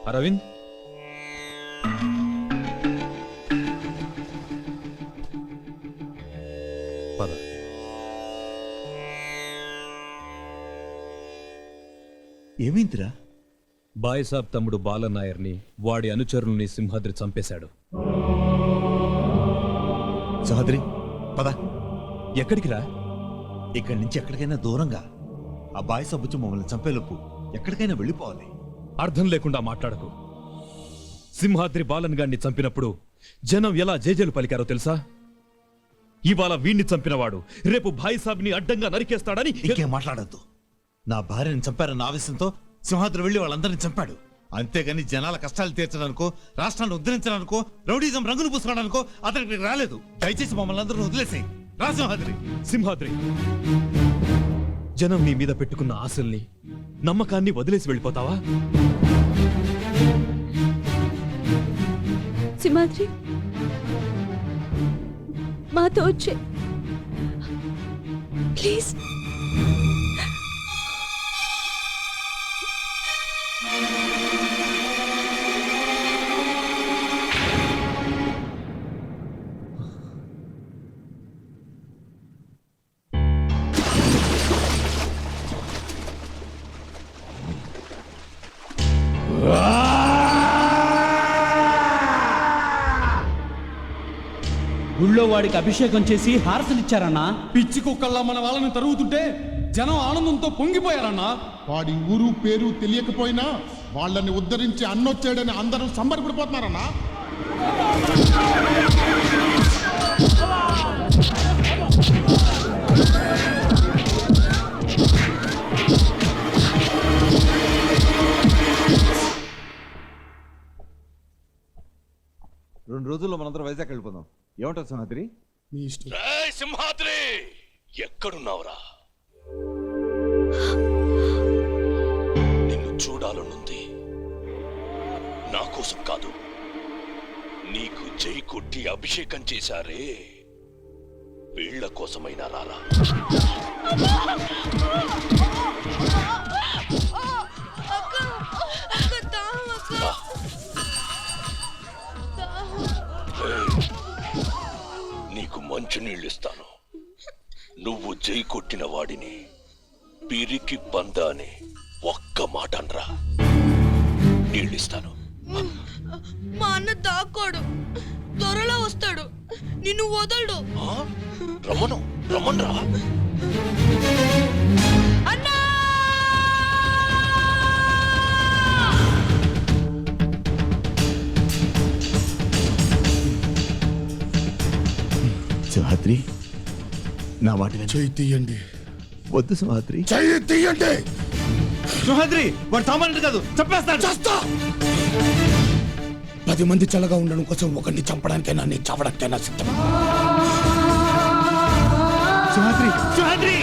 అరవింద్, పద. ఏమైందిరా? బాయిసాబ్ తమ్ముడు బాలనాయర్ని వాడి అనుచరుల్ని సింహాద్రి చంపేశాడు. సింహాద్రి పద. ఎక్కడికి రా? ఇక్కడి నుంచి ఎక్కడికైనా దూరంగా. ఆ బాయ్ సబ్బుచ్చు మమ్మల్ని చంపేలోపు ఎక్కడికైనా వెళ్ళిపోవాలి. అర్థం లేకుండా మాట్లాడకు. సింహాద్రి బాలన్ గాన్ని చంపినప్పుడు జనం ఎలా జేజేలు పలికారో తెలుసా? ఇవాళ వీణ్ణి చంపినవాడు రేపు బాయిసాబ్ని అడ్డంగా నరికేస్తాడని. ఇంకేం మాట్లాడద్దు. నా భార్యని చంపారన్న ఆవేశంతో సింహాద్రి వెళ్లి వాళ్ళందరినీ చంపాడు. అంతేగాని జనాల కష్టాలు తీర్చడానికో, రాష్ట్రాన్ని ఉద్ధరించడానికో, రౌడీజం రంగులు పూసుకోవడానికో అతనికి రాలేదు. దయచేసి మమ్మల్ని అందరూ వదిలేసేయి. రా సింహాద్రి. సింహాద్రి, జనం నీ మీద పెట్టుకున్న ఆశల్ని, నమ్మకాన్ని వదిలేసి వెళ్ళిపోతావా? సింహాద్రి, మాతో వచ్చే ప్లీజ్. గుళ్ళో వాడికి అభిషేకం చేసి హారతలిచ్చారన్నా. పిచ్చి కుక్కల్లా మన వాళ్ళని తరుగుతుంటే జనం ఆనందంతో పొంగిపోయారన్నా. వాడి ఊరు పేరు తెలియకపోయినా వాళ్ళని ఉద్ధరించి అన్నొచ్చాడని అందరూ సంబరపడిపోతున్నారన్నా. రెండు రోజుల్లో మనందరం వైజాగ్ వెళ్ళిపోదాం. ఏమంటారు సింహాద్రి? మీ ఇష్టం. సింహాద్రి, ఎక్కడున్నావురా? నిన్ను చూడాలనుంది. నా కోసం కాదు, నీకు జై కొట్టి అభిషేకం చేశారే వీళ్ల కోసమైనా రారా. నీకు మంచి నీళ్ళిస్తాను. నువ్వు జై కొట్టిన వాడిని పిరికి పందా అని ఒక్క మాట అనరా, నీళ్ళిస్తాను. మా అన్న దాక్కోడు, త్వరలో వస్తాడు, నిన్ను వదలడు. రమ్మను, రమ్మన్రా. అన్నా! సింహాద్రి, నా మాట విను. చెయ్యి తీయండి. వద్దు సింహాద్రి. చెయ్యి తీయండి. సింహాద్రి, వాడు సామాన్యుడు కాదు, చంపేస్తాడు. చేస్తా. 10 మంది చల్లగా ఉండడం కోసం ఒకరిని చంపడానికైనా నీ చావడానికైనా సిద్ధం. సింహాద్రి, సింహాద్రి.